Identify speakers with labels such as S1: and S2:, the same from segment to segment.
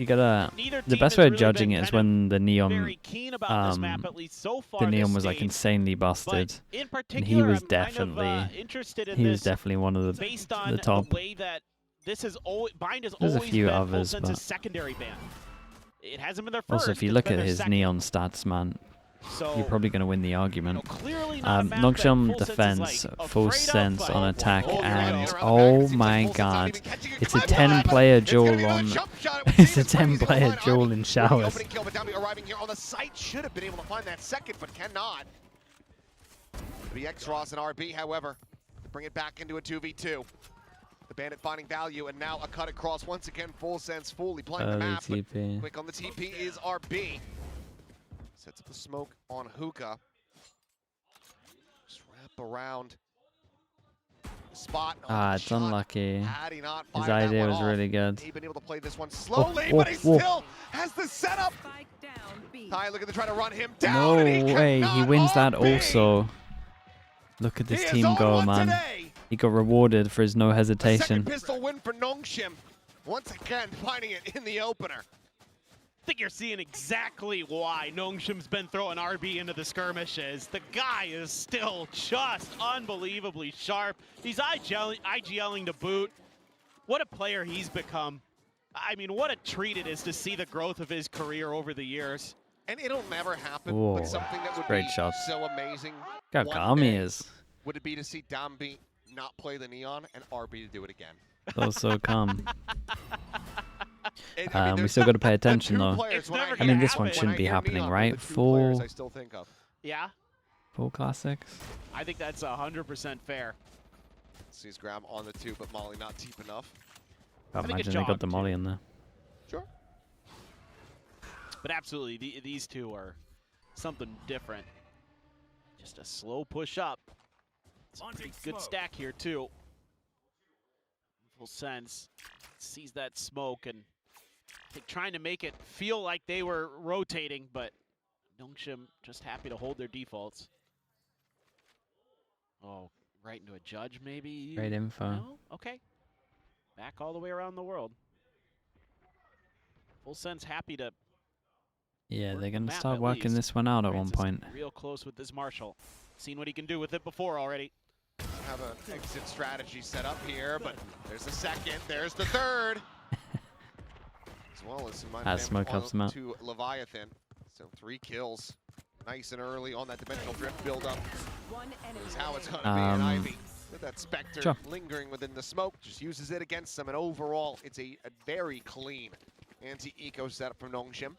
S1: You gotta. The best way of judging it is when the neon, the neon was like insanely busted, and he was definitely one of the top. There's a few others, but also if you look at his neon stats, man, you're probably gonna win the argument. Nongshim defense, full sense on attack, and oh my god, it's a 10-player duel on. It's a 10-player duel in showers.
S2: Should have been able to find that second, but cannot. The X-Ross and RB, however, bring it back into a 2v2. The Bandit finding value, and now a cut across once again. Full sense, fully playing the map. Quick on the TP is RB. Sets up the smoke on Hookah. Just wrap around. Spot.
S1: It's unlucky. His idea was really good.
S2: He's been able to play this one slowly, but he still has the setup. Ty looking to try to run him down.
S1: No way, he wins that also. Look at this team go, man. He got rewarded for his no hesitation.
S2: Second pistol win for Nongshim. Once again, finding it in the opener.
S3: I think you're seeing exactly why Nongshim's been throwing RB into the skirmishes. The guy is still just unbelievably sharp. He's IGLing to boot. What a player he's become. I mean, what a treat it is to see the growth of his career over the years.
S2: And it'll never happen,
S1: Whoa,
S2: but something that would
S1: great
S2: be
S1: shot.
S2: so amazing.
S1: Look how calm he is.
S2: Would it be to see Dambi not play the Neon and RB to do it again?
S1: So calm. We still got to pay attention though. I mean, this one shouldn't be happening, right? Full classics.
S3: I think that's 100% fair.
S2: Sees Graham on the 2, but Molly not deep enough.
S1: I imagine they got the Molly in there.
S2: Sure.
S3: But absolutely, these two are something different. Just a slow push up. It's a pretty good stack here too. Full sense. Sees that smoke and trying to make it feel like they were rotating, but Nongshim just happy to hold their defaults. Oh, right into a judge maybe?
S1: Great info.
S3: No? Okay. Back all the way around the world. Full sense happy to.
S1: Yeah, they're going to start working this one out at one point.
S3: Real close with this Marshall. Seen what he can do with it before already.
S2: Have an exit strategy set up here, but there's the second, there's the third. As well as my
S1: smoke helps him out.
S2: To Leviathan. So 3 kills. Nice and early on that dimensional drift build-up. Is how it's going to be an Ivy. With that Spectre lingering within the smoke, just uses it against them, and overall, it's a very clean anti-eco setup from Nongshim.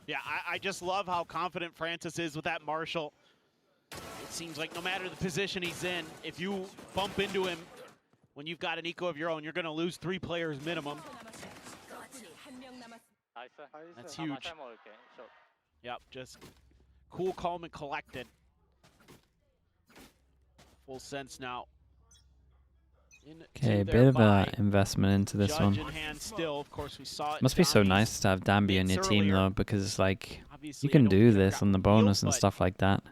S3: Yeah, I just love how confident Francis is with that Marshall. It seems like no matter the position he's in, if you bump into him when you've got an eco of your own, you're going to lose 3 players minimum. That's huge. Yep, just cool, calm, and collected. Full sense now.
S1: Okay, a bit of an investment into this one.
S3: Still, of course, we saw it.
S1: Must be so nice to have Dambi on your team though, because it's like you can do this on the bonus and stuff like that.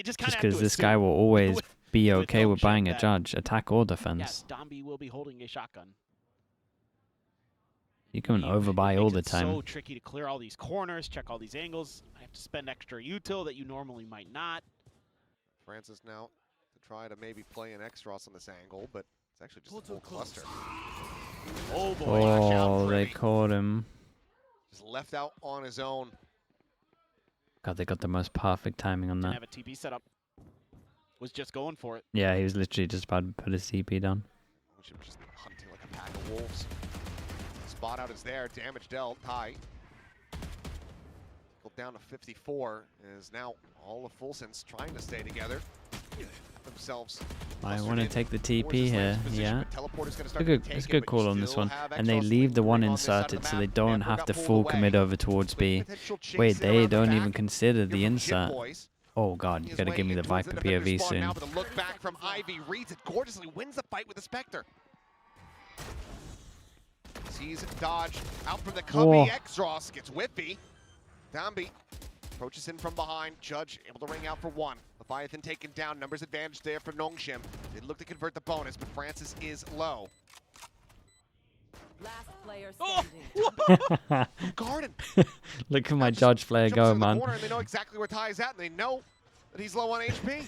S1: Just because this guy will always be okay with buying a judge, attack or defense.
S3: Yes, Dambi will be holding a shotgun.
S1: You can overbuy all the time.
S3: So tricky to clear all these corners, check all these angles. I have to spend extra util that you normally might not.
S2: Francis now to try to maybe play an X-Ross on this angle, but it's actually just a full cluster.
S3: Oh boy!
S1: Oh, they caught him.
S2: Just left out on his own.
S1: God, they got the most perfect timing on that.
S3: Have a TP set up. Was just going for it.
S1: Yeah, he was literally just about to put his TP down.
S2: Just hunting like a pack of wolves. Spot out is there. Damage dealt. High. Down to 54 is now all of Full Sense trying to stay together. Themselves.
S1: I want to take the TP here. Yeah. It's a good call on this one. And they leave the one inserted so they don't have to full commit over towards B. Wait, they don't even consider the insert. Oh god, you gotta give me the Viper POV soon.
S2: Now with a look back from Ivy, reads it gorgeously, wins the fight with the Spectre. Sees dodge out from the Cubby. X-Ross gets whippy. Dambi approaches in from behind. Judge able to ring out for 1. Leviathan taken down. Numbers advantage there for Nongshim. They look to convert the bonus, but Francis is low.
S3: Oh!
S2: Garden.
S1: Look at my judge player go, man.
S2: And they know exactly where Ty is at, and they know that he's low on HP.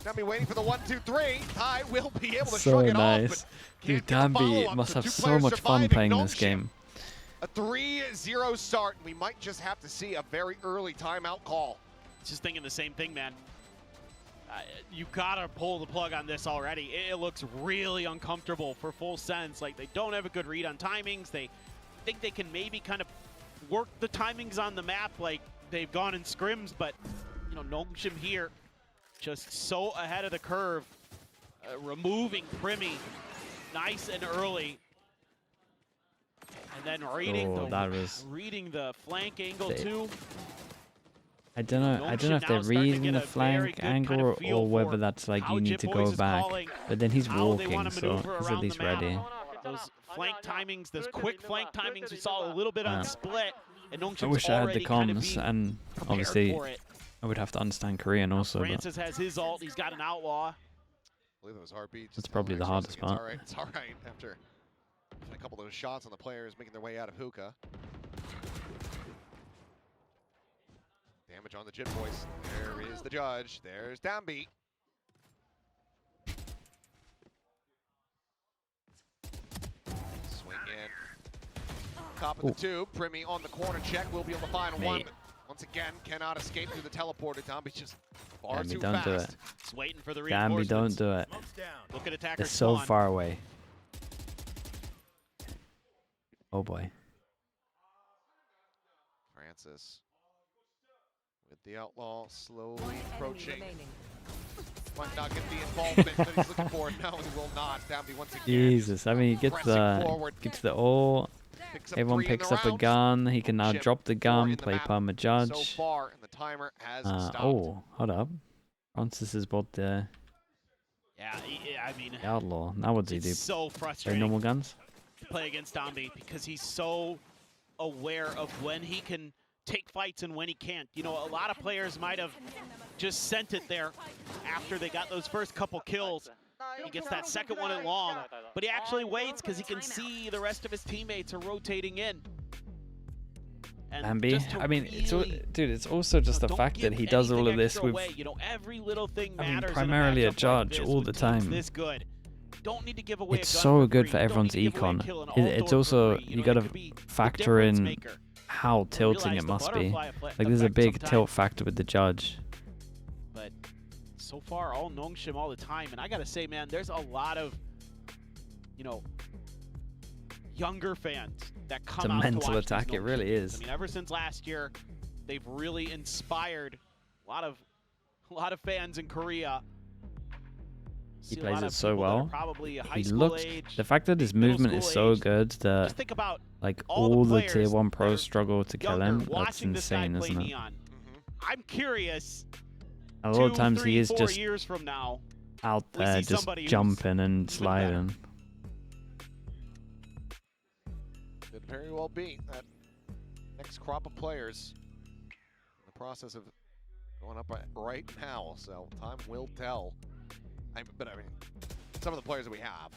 S2: Now be waiting for the 1-2-3. Ty will be able to shrug it off, but
S1: Dude, Danby must have so much fun playing this game.
S2: A 3-0 start, and we might just have to see a very early timeout call.
S3: Just thinking the same thing, man. You gotta pull the plug on this already. It looks really uncomfortable for Full Sense. Like, they don't have a good read on timings. They think they can maybe kind of work the timings on the map like they've gone in scrims, but, you know, Nongshim here just so ahead of the curve, removing Primi nice and early. And then reading, reading the flank angle too.
S1: I don't know if they're reading the flank angle or whether that's like you need to go back. But then he's walking, so he's at least ready.
S3: Those flank timings, those quick flank timings, we saw a little bit on split. And
S1: I wish I had the comms, and obviously I would have to understand Korean also.
S3: Francis has his ult, he's got an outlaw.
S2: I believe it was RB.
S1: That's probably the hardest part.
S2: It's all right after a couple of those shots on the players making their way out of hookah. Damage on the Jit boys. There is the judge. There's Danby. Swing in. Top of the tube. Primi on the corner check. We'll be able to find one. But once again, cannot escape through the teleporter. Danby's just far too fast.
S1: Don't do it.
S3: Just waiting for the reinforcements.
S1: Danby, don't do it.
S3: Look at attacker.
S1: They're so far away. Oh boy.
S2: Francis with the outlaw slowly approaching. Might not get the involvement that he's looking for. No, he will not. Danby once again.
S1: Jesus, I mean, he gets the ult. Everyone picks up a gun. He can now drop the gun, play Perma Judge.
S2: So far, and the timer has stopped.
S1: Oh, hold up. Francis has bought the
S3: I mean,
S1: outlaw. Now what does he do?
S3: So frustrating.
S1: Normal guns?
S3: Play against Danby because he's so aware of when he can take fights and when he can't. You know, a lot of players might have just sent it there after they got those first couple kills. He gets that second one in long, but he actually waits because he can see the rest of his teammates are rotating in.
S1: Danby, I mean, it's also just the fact that he does all of this with,
S3: you know, every little thing matters.
S1: Primarily a judge all the time.
S3: This good. Don't need to give away
S1: it's so good for everyone's econ. It's also, you gotta factor in how tilting it must be. Like, there's a big tilt factor with the judge.
S3: But so far, all Nongshim all the time. And I gotta say, man, there's a lot of, you know, younger fans that come out to watch. It's a mental attack,
S1: it really is.
S3: I mean, ever since last year, they've really inspired a lot of fans in Korea.
S1: He plays it so well. He looks, the fact that his movement is so good that like all the tier 1 pros struggle to kill him, that's insane, isn't it?
S3: I'm curious.
S1: A lot of times he is just
S3: years from now,
S1: out there just jumping and sliding.
S2: Could very well be that next crop of players in the process of going up right now, so time will tell. But I mean, some of the players that we have,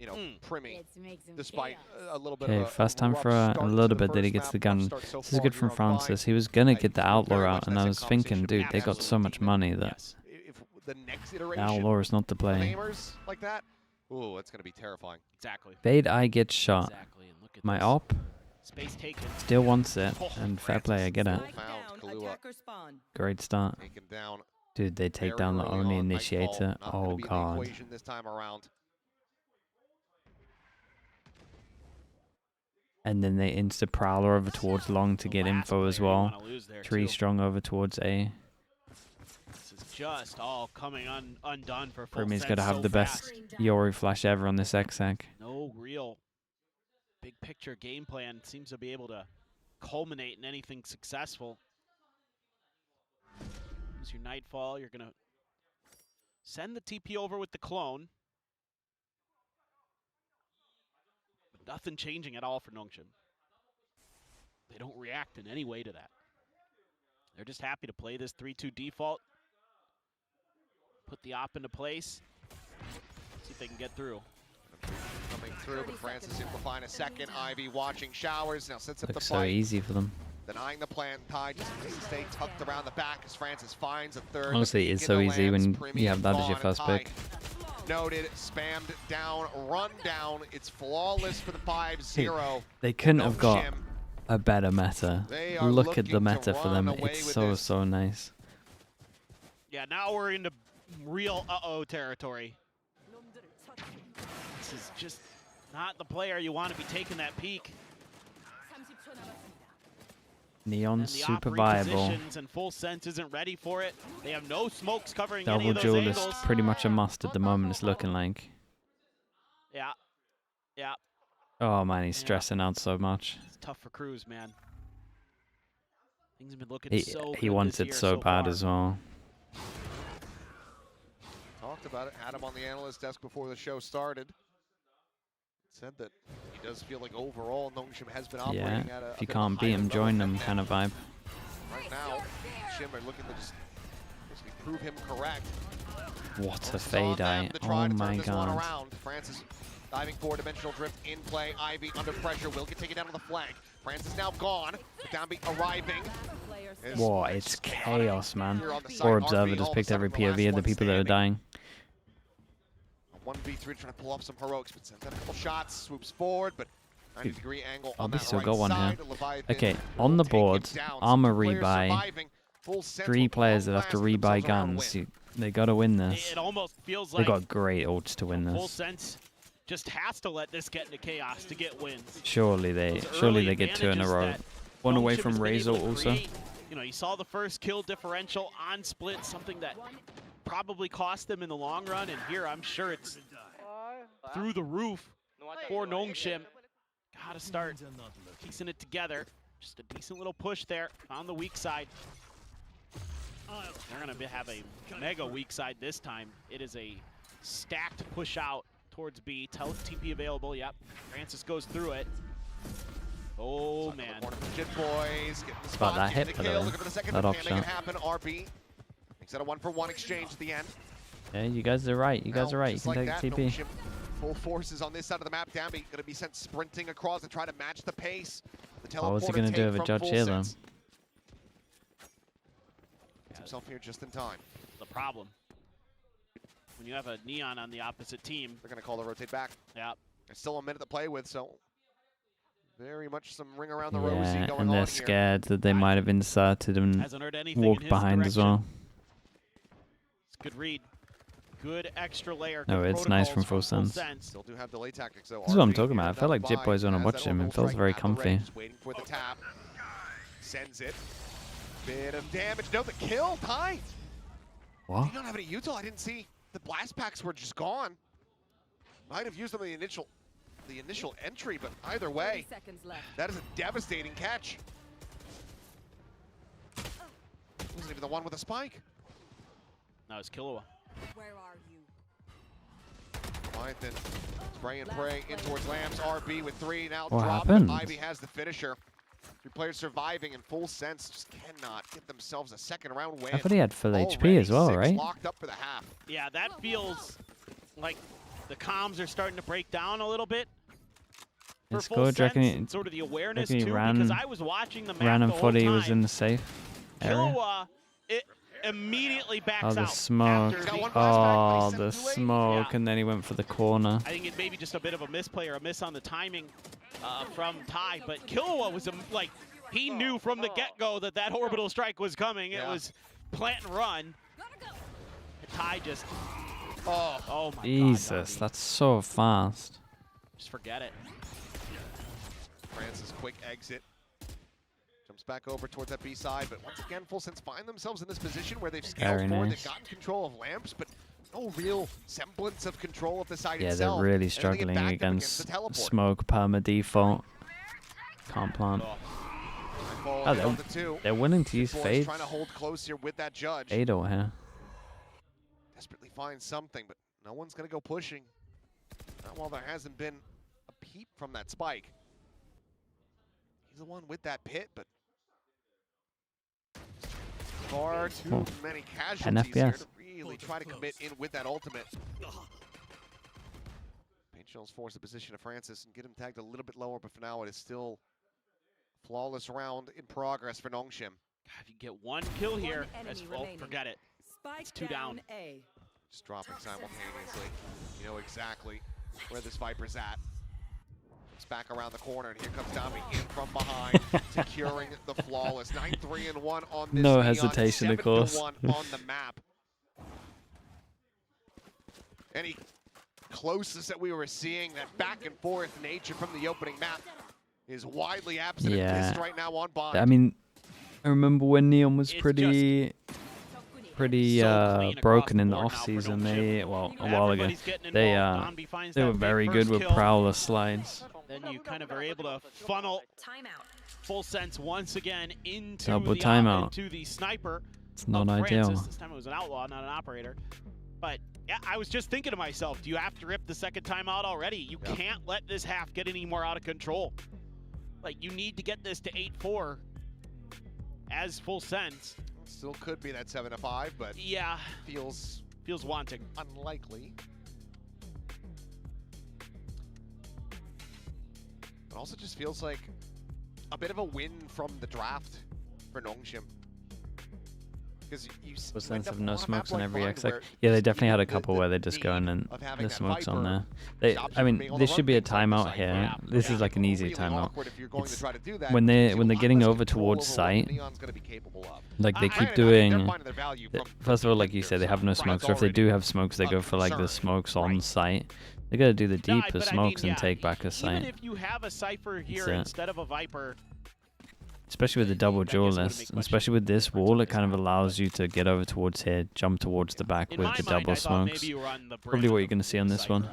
S2: you know, Primi, despite a little bit of a
S1: first time for a little bit that he gets the gun. This is good from Francis. He was gonna get the outlaw out, and I was thinking, dude, they got so much money that the outlaw is not the play.
S2: Like that, ooh, it's gonna be terrifying.
S3: Exactly.
S1: Fade, I get shot. My op still wants it, and fair play, I get it. Great start. Dude, they take down the only initiator. Oh god.
S2: This time around.
S1: And then they insta prowler over towards long to get info as well. 3 strong over towards A.
S3: This is just all coming undone for Full
S1: Primi's
S3: Sense
S1: got to have
S3: so
S1: the best Yori flash ever on this exec.
S3: No real big picture game plan seems to be able to culminate in anything successful. Use your Nightfall, you're gonna send the TP over with the clone. But nothing changing at all for Nongshim. They don't react in any way to that. They're just happy to play this 3-2 default. Put the op into place. See if they can get through.
S2: Coming through, but Francis able to find a second. Ivy watching showers. Now sets up
S1: Looks
S2: the
S1: so
S2: fight.
S1: easy for them.
S2: Denying the plant. Ty just needs to stay tucked around the back as Francis finds a third.
S1: Honestly, it's so easy when you have that as your first pick.
S2: Noted, spammed down, run down. It's flawless for the 5-0.
S1: They couldn't have got a better meta. Look at the meta for them. It's so nice.
S3: Yeah, now we're into real uh-oh territory. This is just not the player you want to be taking that peak.
S1: Neon super viable.
S3: And Full Sense isn't ready for it. They have no smokes covering
S1: Double
S3: any of those
S1: Jewel
S3: angles.
S1: is pretty much a must at the moment, it's looking like.
S3: Yeah. Yeah.
S1: Oh man, he's stressing out so much.
S3: It's tough for Cruz, man. Things have been looking so good
S1: He wants
S3: this
S1: it
S3: year
S1: so bad
S3: far.
S1: as well.
S2: Talked about it, had him on the analyst desk before the show started. Said that he does feel like overall Nongshim has been operating at a
S1: if you can't beat him, join them kind of vibe.
S2: Right now, Shim are looking to just basically prove him correct.
S1: What a fade eye. Oh my god.
S2: Francis diving forward, dimensional drift in play. Ivy under pressure, will get taken down on the flank. Francis now gone, Downbeat arriving.
S1: Whoa, it's chaos, man. Poor Observer just picked every POV of the people that are dying.
S2: 1v3 trying to pull off some heroics, but sends out a couple shots, swoops forward, but 90-degree angle on that
S1: still
S2: right
S1: got one
S2: side.
S1: here.
S2: Leviathan
S1: Okay, on the board, armor
S2: players
S1: rebuy.
S2: surviving. Full sense
S1: 3
S2: will
S1: players that have to
S2: outlast themselves
S1: rebuy
S2: around a
S1: guns.
S2: win.
S1: They gotta win this.
S3: It almost feels
S1: They
S3: like
S1: got great ults to win
S3: Full
S1: this.
S3: Sense just has to let this get into chaos to get wins.
S1: Surely they get 2 in a row. One away from Razor also.
S3: You know, you saw the first kill differential on split, something that probably cost them in the long run, and here I'm sure it's through the roof for Nongshim. Gotta start piecing it together. Just a decent little push there on the weak side. They're gonna have a mega weak side this time. It is a stacked push out towards B. TP available, yep. Francis goes through it. Oh man.
S2: Boys,
S1: About that hit for
S2: Looking for the second,
S1: that
S2: but can't make it
S1: offshot.
S2: happen. RB makes it a 1-for-1 exchange at the end.
S1: Yeah, you guys are right. You guys are right. You can take TP.
S2: Nongshim, full forces on this side of the map. Downbeat going to be sent sprinting across to try to match the pace. The
S1: What's he going to do with a judge here, though?
S2: Gets himself here just in time.
S3: The problem. When you have a Neon on the opposite team.
S2: They're going to call the rotate back.
S3: Yeah.
S2: There's still a minute to play with, so very much some ring around the rosy going on here.
S1: And they're scared that they might have inserted and walked behind as well.
S3: It's a good read. Good extra layer.
S1: No, it's nice from Full Sense.
S2: Still do have delay tactics, though.
S1: This is what I'm talking about. I feel like Jip Boy's when I watch him. It feels very comfy.
S2: Just waiting for the tap. Sends it. Bit of damage. No, the kill. Ty.
S1: What?
S2: You don't have any util. I didn't see. The blast packs were just gone. Might have used them in the initial entry, but either way, that is a devastating catch. Wasn't even the one with a spike.
S3: No, it's Killua.
S4: Where are you?
S2: Leviathan spray and pray in towards Lambs. RB with 3 now.
S1: What
S2: dropped,
S1: happened?
S2: but Ivy has the finisher. 3 players surviving in Full Sense just cannot get themselves a second round win.
S1: I thought he had full HP as well,
S2: 6
S1: right?
S2: locked up for the half.
S3: Yeah, that feels like the comms are starting to break down a little bit. For
S1: It's
S3: Full
S1: good. Do you reckon
S3: Sense, sort of the awareness
S1: he
S3: too,
S1: ran-
S3: because I was watching the map
S1: Ran
S3: the
S1: and
S3: whole
S1: thought he
S3: time.
S1: was in the safe area?
S3: Killua, it immediately backs
S1: Oh, the
S3: out.
S1: smoke.
S3: after the-
S1: Oh, the smoke.
S3: Yeah.
S1: And then he went for the corner.
S3: I think it may be just a bit of a misplay or a miss on the timing from Ty, but Killua was like, he knew from the get-go that that orbital strike was coming.
S2: Yeah.
S3: It was plant and run. And Ty just, oh my God.
S1: Jesus, that's so fast.
S3: Just forget it.
S2: Francis quick exit. Jumps back over towards that B side, but once again, Full Sense find themselves in this position where they've scaled
S1: Very
S2: forward,
S1: nice.
S2: they've gotten control of Lamps, but no real semblance of control of the side
S1: Yeah,
S2: itself.
S1: they're really
S2: And then they get
S1: struggling
S2: backed up
S1: against
S2: the teleport.
S1: smoke perma default. Can't plant.
S2: Fall
S1: Oh,
S2: down to 2.
S1: They're willing to use
S2: Boys
S1: fades.
S2: trying to hold close here with that judge.
S1: Fado here.
S2: Desperately find something, but no one's going to go pushing. Not while there hasn't been a peep from that spike. He's the one with that pit, but far too many casualties here
S1: FPS.
S2: to really try to commit in with that ultimate. HL's force the position of Francis and get him tagged a little bit lower, but for now it is still flawless round in progress for Nongshim.
S3: God, if you get one kill here, forget it. It's 2 down.
S2: Just dropping simultaneously. You know exactly where this Viper's at. It's back around the corner, and here comes Dami in from behind, securing the flawless 9-3-1 on this.
S1: No hesitation, of course.
S2: 7-1 on the map. Any closest that we were seeing, that back and forth nature from the opening map is widely absent right now on Bond.
S1: I mean, I remember when Neon was pretty broken in the off-season. A while ago, they were very good with Prowler slides.
S3: Then you kind of are able to funnel Full Sense once again into the sniper.
S1: It's not ideal.
S3: This time it was an outlaw, not an operator. But yeah, I was just thinking to myself, do you have to rip the second timeout already? You can't let this half get any more out of control. Like, you need to get this to 8-4 as Full Sense.
S2: Still could be that 7-5, but
S3: yeah,
S2: feels
S3: wanting.
S2: Unlikely. It also just feels like a bit of a win from the draft for Nongshim. Because you
S1: sense of no smokes on every exec. Yeah, they definitely had a couple where they just go in and the smokes on there. I mean, this should be a timeout here. This is like an easy timeout. When they're getting over towards site, like they keep doing. First of all, like you said, they have no smokes. Or if they do have smokes, they go for like the smokes on site. They gotta do the deeper smokes and take back a site.
S3: Even if you have a Cypher here instead of a Viper.
S1: Especially with the double duelist, and especially with this wall, it kind of allows you to get over towards here, jump towards the back with the double smokes. Probably what you're going to see on this one.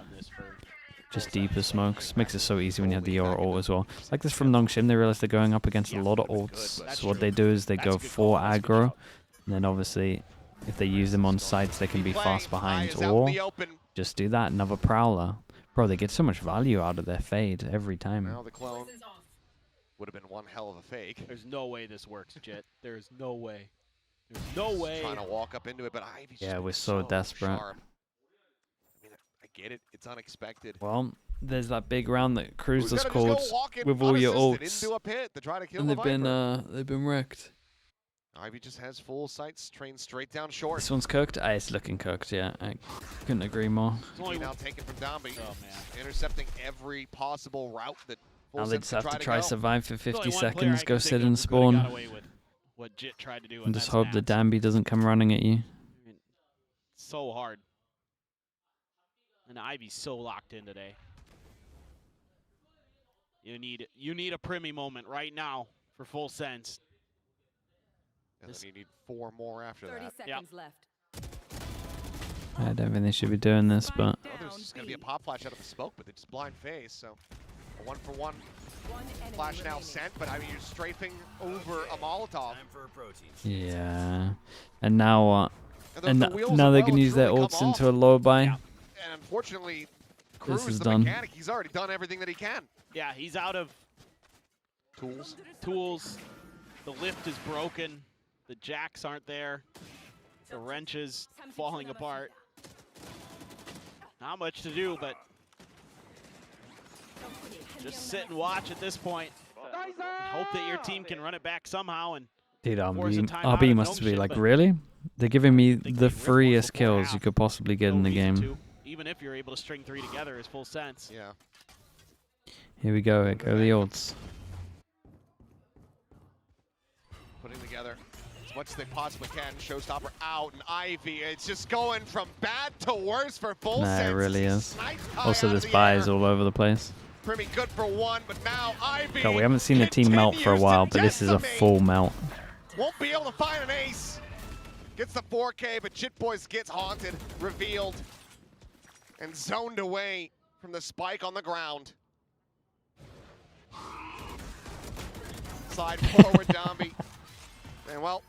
S1: Just deeper smokes. Makes it so easy when you have the Aura ult as well. Like this from Nongshim, they realize they're going up against a lot of ults. So what they do is they go for aggro, and then obviously, if they use them on sites, they can be fast behind. Or just do that, another Prowler. Bro, they get so much value out of their fade every time.
S2: Now the clone would have been one hell of a fake.
S3: There's no way this works, Jit. There's no way. There's no way.
S2: Trying to walk up into it, but Ivy's
S1: we're so desperate.
S2: Sharp. I mean, I get it. It's unexpected.
S1: Well, there's that big round that Cruz just called with all your ults, and they've been wrecked.
S2: Ivy just has full sights, trained straight down short.
S1: This one's cooked. It's looking cooked. Yeah, I couldn't agree more.
S2: Now taken from Domby, intercepting every possible route that.
S1: Now they just have to try survive for 50 seconds, go sit and spawn, and just hope the Danby doesn't come running at you.
S3: So hard. And Ivy's so locked in today. You need a Primy moment right now for Full Sense.
S2: And then you need 4 more after
S4: 30
S2: that.
S4: seconds left.
S1: I don't think they should be doing this, but
S2: there's just going to be a pop flash out of the smoke, but they just blind phase, so a 1-for-1 flash now sent, but I mean you're strafing over a Molotov.
S1: Yeah, and now what? And now they can use their ults into a low buy.
S2: And unfortunately, Cruz,
S1: this is
S2: the
S1: done.
S2: mechanic, he's already done everything that he can.
S3: Yeah, he's out of tools. The lift is broken. The jacks aren't there. The wrenches falling apart. Not much to do, but just sit and watch at this point. Hope that your team can run it back somehow. And
S1: dude, RB must be like, really? They're giving me the freest kills you could possibly get in the game.
S3: Even if you're able to string 3 together, is Full Sense.
S2: Yeah.
S1: Here we go. Here go the ults.
S2: Putting together as much as they possibly can. Showstopper out, and Ivy, it's just going from bad to worse for Full Sense.
S1: Nah, it really is. Also, this buy is all over the place.
S2: Pretty good for 1, but now Ivy.
S1: God, we haven't seen the team melt for a while, but this is a full melt.
S2: Won't be able to find an ace. Gets the 4K, but Jitboys gets haunted, revealed, and zoned away from the spike on the ground. Slide forward, Domby. And well,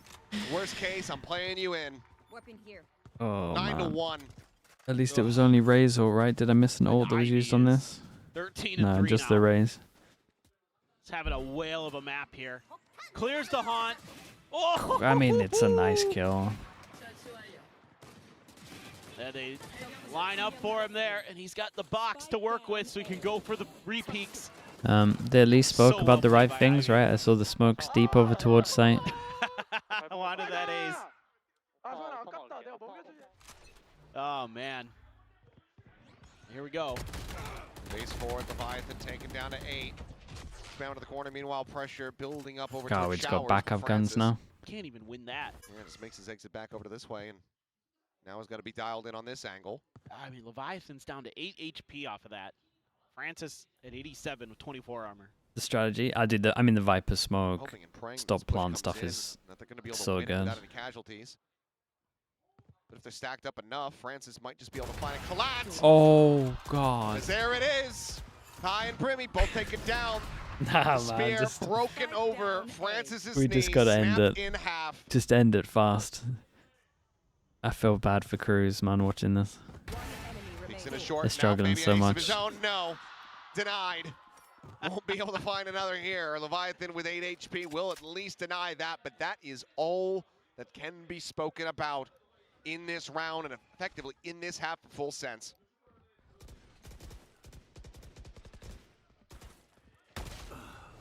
S2: worst case, I'm playing you in.
S4: Weapon here.
S1: Oh,
S2: 9-1.
S1: At least it was only Raze, all right. Did I miss an ult that was used on this?
S3: 13-3
S1: no, just
S3: now.
S1: the Raze.
S3: It's having a whale of a map here. Clears the haunt. Oh!
S1: I mean, it's a nice kill.
S3: They line up for him there, and he's got the box to work with, so he can go for the repeats.
S1: They at least spoke about the right things, right? I saw the smokes deep over towards site.
S3: Wanted that ace. Oh, man. Here we go.
S2: Base forward, Leviathan taken down to 8. Bound to the corner, meanwhile pressure building up over
S1: Oh, it's got backup guns now.
S3: Can't even win that.
S2: Yeah, just makes his exit back over to this way, and now he's got to be dialed in on this angle.
S3: I mean, Leviathan's down to 8 HP off of that. Francis at 87 with 24 armor.
S1: The strategy, the Viper smoke,
S2: Hoping and praying
S1: stop
S2: this push
S1: plant
S2: comes
S1: stuff
S2: in,
S1: is
S2: that they're gonna be able to
S1: so
S2: win it
S1: good.
S2: without any casualties. But if they're stacked up enough, Francis might just be able to find a collat.
S1: Oh, God.
S2: 'Cause there it is. Ty and Brimmy both taken down.
S1: Nah,
S2: Spear
S1: man, just,
S2: broken over Francis's
S1: we
S2: knee,
S1: just gotta end
S2: snapped
S1: it.
S2: in half.
S1: Just end it fast. I feel bad for Cruz, man, watching this.
S2: Peeks in a short,
S1: They're struggling
S2: now maybe
S1: so
S2: an ace of
S1: much.
S2: his own. No, denied. Won't be able to find another here. Leviathan with 8 HP will at least deny that, but that is all that can be spoken about in this round and effectively in this half for full sense.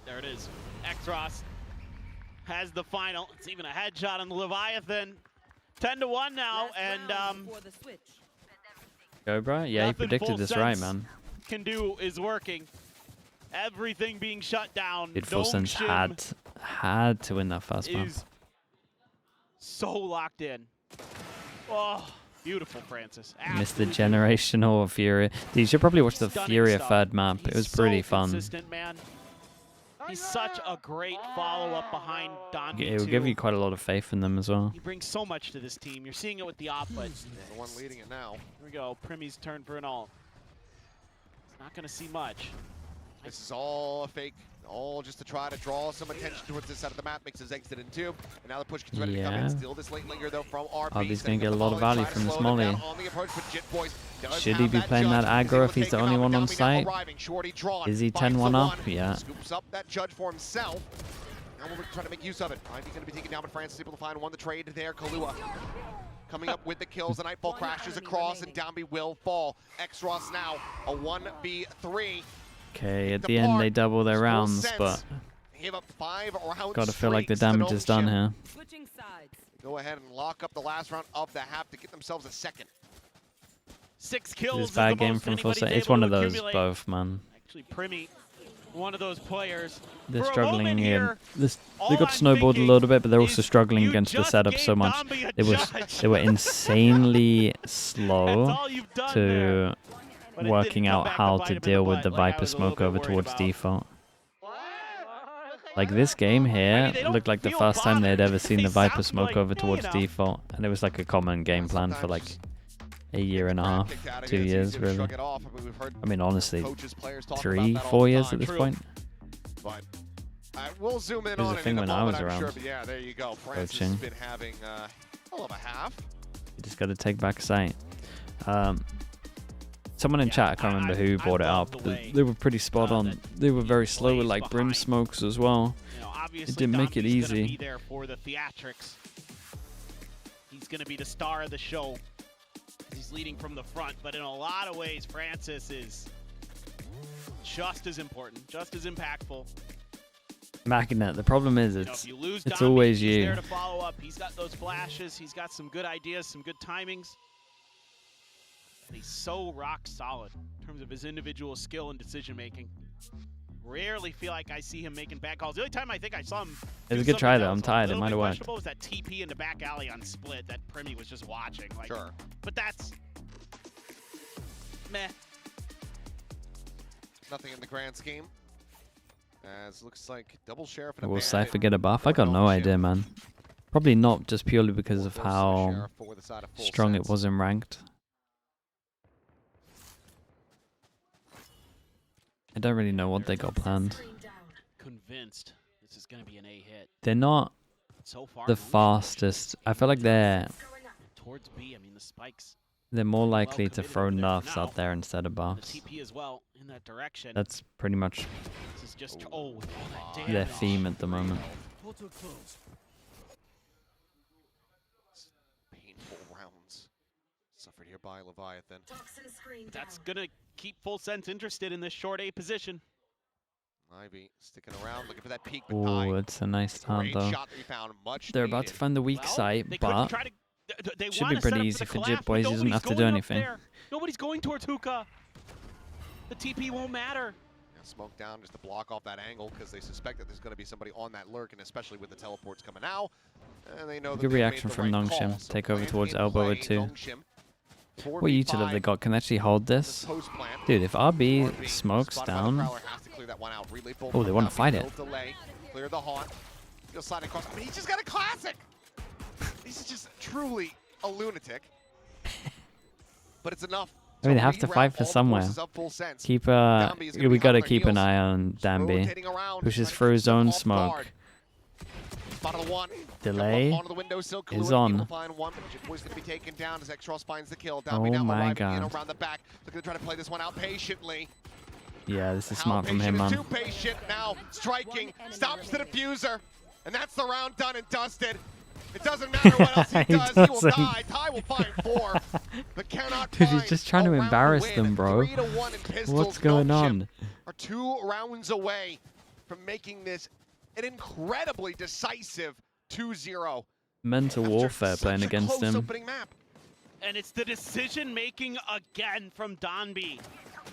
S3: There it is. X-Ross has the final. It's even a headshot on the Leviathan. 10-1 now, and
S1: Go, bro. Yeah, he predicted this right, man.
S3: Can do is working. Everything being shut down.
S1: Did Full Sense had to win that first map.
S3: Is so locked in. Oh, beautiful, Francis.
S1: Missed the generational Fury. Dude, you should probably watch the Fury third map. It was pretty fun.
S3: Consistent, man. He's such a great follow-up behind Don.
S1: It will give you quite a lot of faith in them as well.
S3: He brings so much to this team. You're seeing it with the op, but
S2: The one leading it now.
S3: here we go. Primmy's turn for an ult. It's not going to see much.
S2: This is all a fake, all just to try to draw some attention towards this side of the map. Makes his exit in 2, and now the push gets ready to come in. Still this late linger though from RB.
S1: Oh, he's gonna get a lot of value from this molly.
S2: Should
S1: Should he be playing that aggro if he's the only one on site? Is he 10-1 up? Yeah.
S2: Scoops up that judge for himself. Now we're trying to make use of it. He's going to be taken down, but Francis is able to find one. The trade there, Kahlua. Coming up with the kills, the Nightfall crashes across, and Downby will fall. X-Ross now, a 1v3.
S1: Okay, at the end they double their rounds, but gotta feel like the damage is done here.
S2: Go ahead and lock up the last round of the half to get themselves a second.
S3: 6 kills.
S1: This bad game from Full Set. It's one of those both, man.
S3: Actually, Primmy, one of those players.
S1: They're struggling here. They got snowballed a little bit, but they're also struggling against the setup so much. They were insanely slow to working out how to deal with the Viper smoke over towards default. Like this game here looked like the first time they'd ever seen the Viper smoke over towards default, and it was like a common game plan for like a year and a half, 2 years really. I mean honestly, 3, 4 years at this point.
S2: But we'll zoom in
S1: It was
S2: on
S1: a
S2: it
S1: thing
S2: in a
S1: when I
S2: moment,
S1: was
S2: I'm
S1: around.
S2: sure, but yeah, there you go. Francis has been having a hell of a half.
S1: You just got to take back sight. Someone in chat, I can't remember who brought it up. They were pretty spot on. They were very slow with like brim smokes as well. It didn't make it easy.
S3: Be there for the theatrics. He's going to be the star of the show. He's leading from the front, but in a lot of ways, Francis is just as important, just as impactful.
S1: Magnet. The problem is it's
S3: Domby,
S1: always
S3: he's
S1: you.
S3: there to follow up. He's got those flashes. He's got some good ideas, some good timings. And he's so rock solid in terms of his individual skill and decision making. Rarely feel like I see him making bad calls. The only time I think I saw him.
S1: It was a good try though. I'm tired. It might have worked.
S3: Was that TP in the back alley on split that Primmy was just watching. Like,
S2: Sure.
S3: But that's meh.
S2: Nothing in the grand scheme. As looks like double sheriff and a
S1: Will
S2: bandit.
S1: Cypher get a buff? I got no idea, man. Probably not, just purely because of how strong it was in ranked. I don't really know what they got planned.
S3: Convinced this is going to be an A hit.
S1: They're not
S3: So far,
S1: the fastest. I feel like they're
S3: towards B. I mean, the spikes.
S1: more likely to throw nerfs out there instead of
S3: The
S1: buffs.
S3: TP as well in that direction.
S1: That's pretty much
S3: This is just with all that
S1: their
S3: damage.
S1: theme at the moment.
S2: Painful rounds. Suffered here by Leviathan.
S3: But that's going to keep Full Sense interested in this short A position.
S2: Ivy sticking around, looking for that peak. But
S1: Oh, it's a nice time though.
S2: shot that we found, much
S1: They're about to find the weak site, but
S3: they
S1: should be pretty easy for Jit Boys. He doesn't have to do anything.
S3: Nobody's going towards Hookah. The TP won't matter.
S2: Now smoke down just to block off that angle because they suspect that there's going to be somebody on that lurk, and especially with the teleports coming out. And they know that
S1: good reaction from Nongshim. Take over towards elbow with 2. What util have they got? Can they actually hold this? Dude, if RB smokes down... Oh, they want to fight it.
S2: Clear the haunt. He'll slide across. I mean, he just got a classic. He's just truly a lunatic. But it's enough.
S1: I mean, they have to fight for somewhere. Keep we gotta keep an eye on Danby. Pushes through his own smoke. Delay is on. Oh my god.
S2: Looking to try to play this one out patiently.
S1: Yeah, this is smart from him, man.
S2: Too patient now. Striking. Stops the diffuser. And that's the round done and dusted. It doesn't matter what else he does. He will die. Ty will find 4. But cannot
S1: Dude, he's just trying to embarrass them, bro. What's going on?
S2: Are 2 rounds away from making this an incredibly decisive 2-0.
S1: Mental warfare playing against him.
S3: And it's the decision making again from Danby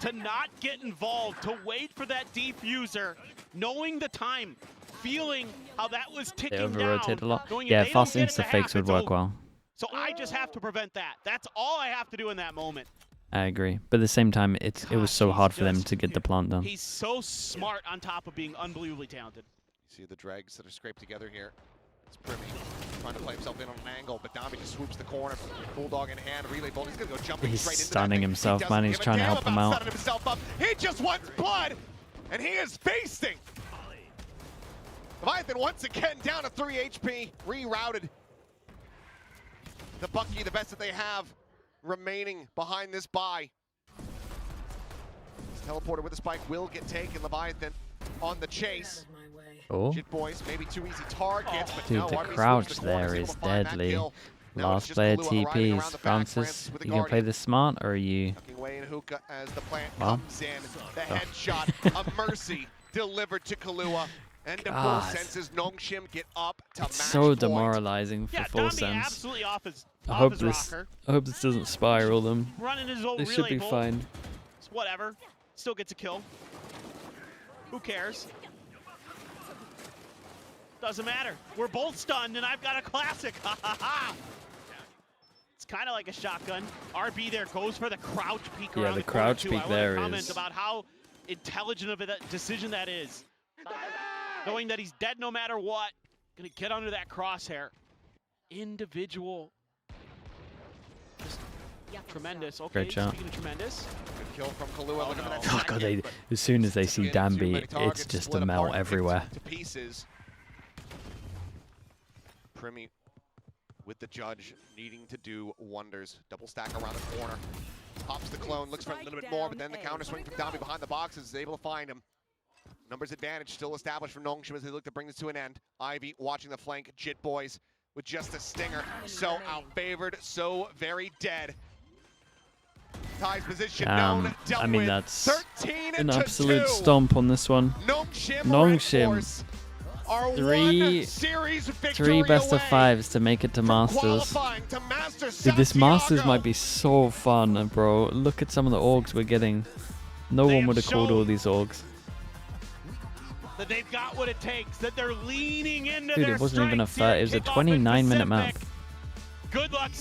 S3: to not get involved, to wait for that defuser, knowing the time, feeling how that was ticking down.
S1: They over-rotate a lot. Yeah, fast insta-fakes would work well.
S3: So I just have to prevent that. That's all I have to do in that moment.
S1: I agree. But at the same time, it was so hard for them to get the plant done.
S3: He's so smart on top of being unbelievably talented.
S2: You see the dregs that are scraped together here. It's Privy trying to play himself in on an angle, but Danby just swoops the corner. Bulldog in hand, relay ball. He's going to go jumping
S1: He's
S2: straight into
S1: stunning himself, man. He's trying to help him out.
S2: He just wants blood, and he is feasting. Leviathan once again down to 3 HP, rerouted. The Bucky, the best that they have remaining behind this buy. This teleporter with the spike will get taken. Leviathan on the chase.
S1: Oh.
S2: Jit Boys, maybe 2 easy targets, but
S1: dude,
S2: no,
S1: the
S2: RB
S1: crouch
S2: swoops the
S1: there
S2: corner,
S1: is
S2: able to find that
S1: deadly.
S2: kill.
S1: Last player TPs. Francis, you gonna play this smart, or are you...
S2: Tucking away in Hookah as the plant comes in. The headshot of Mercy delivered to Kahlua. And the Full Senses, Nongshim get up to match
S1: so
S2: point.
S1: demoralizing for Full Sense.
S3: Absolutely off his
S1: I hope this doesn't spiral them.
S3: Running his old
S1: they should be fine.
S3: It's whatever. Still gets a kill. Who cares? Doesn't matter. We're both stunned, and I've got a classic. Ha ha ha! It's kind of like a shotgun. RB there goes for the crouch peek around
S1: the crouch peek there
S3: is. About how intelligent of a decision that is. Knowing that he's dead no matter what. Gonna get under that crosshair. Individual. Just tremendous. Okay,
S1: great shot.
S3: Speaking of tremendous.
S2: Good kill from Kahlua. Look at that
S1: Oh god, as soon as they see Danby, it's just a melt everywhere.
S2: To pieces. Primi with the judge needing to do wonders. Double stack around the corner. Pops the clone, looks for a little bit more, but then the counter swing from Danby behind the boxes is able to find him. Numbers advantage still established for Nongshim as they look to bring this to an end. Ivy watching the flank. Jit Boys with just a stinger. So outfavored, so very dead. Ty's position known, dealt
S1: I mean,
S2: with.
S1: that's
S2: 13
S1: an
S2: to
S1: absolute
S2: 2.
S1: Stomp on this one.
S2: Nongshim.
S1: Three best of 5s to make it to Masters. Dude, this Masters might be so fun, bro. Look at some of the orgs we're getting. No one would have called all these orgs.
S3: That they've got what it takes, that they're leaning into
S1: Dude,
S3: their
S1: it wasn't even a
S3: strengths here.
S1: it was a 29-minute map.
S3: Good luck.